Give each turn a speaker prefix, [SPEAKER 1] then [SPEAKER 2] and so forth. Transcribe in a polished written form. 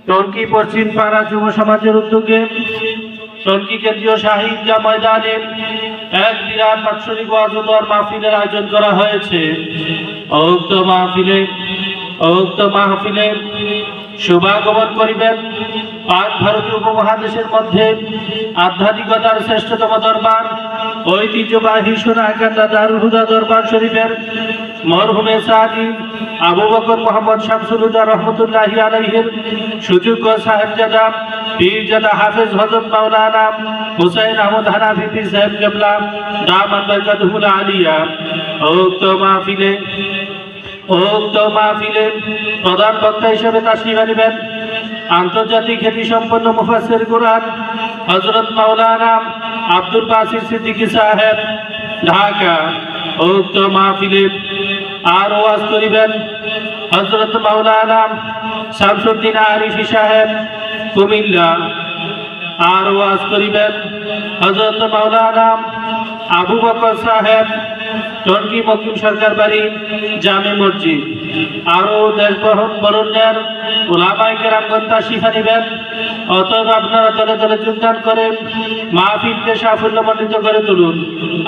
[SPEAKER 1] টঙ্গী পশ্চিম পাড়া যুব সমাজের উদ্যোগে টঙ্গী কেন্দ্রীয় শাহী ঈদগাহ ময়দানে এক বিরাট বাৎসরিক ওয়াজ ও দোয়ার মাহফিলের আয়োজন করা হয়েছে। উক্ত মাহফিলে শুভাগমন করিবেন পাক ভারতীয় উপমহাদেশের মধ্যে আধ্যাত্মিকতার শ্রেষ্ঠতম দরবার ঐতিহ্যবাহী সোনাকান্দা দারুল হুদা দরবার শরীফের মরহুমে সাদি আবু বকর মোহাম্মদ শামসুল হুদা রহমতুল্লাহি আলাইহির সুযোগ্য সাহেবজাদা পীরজাদা হাফেজ হযরত মাওলানা হুসাইন আহমদ হানাফি পীর সাহেব কেবলা দামাত বরকাতুহুল আলিয়া। উক্ত মাহফিলে প্রধান বক্তা হিসেবে তাশরীফ আনিবেন আন্তর্জাতিক খ্যাতি সম্পন্ন মুফাসসির কুরআন হযরত মাওলানা আব্দুল বাসির সিদ্দিকী সাহেব ঢাকা। উক্ত মাহফিলে আর ওয়াজ করিবেন হযরত মাওলানা শামসুদ্দিন আরিফি সাহেব কুমিল্লা। আর ওয়াজ করিবেন হযরত মাওলানা আবু বকর সাহেব টঙ্গী মকিম সরকার বাড়ি জামে মসজিদ। আরো দেশ বরণ্যের উলামায়ে কেরামগণ তাশরীফ আনিবেন। অতএব আপনারা দলে দলে যোগদান করে মাহফিলকে সাফল্যমণ্ডিত করে তুলুন।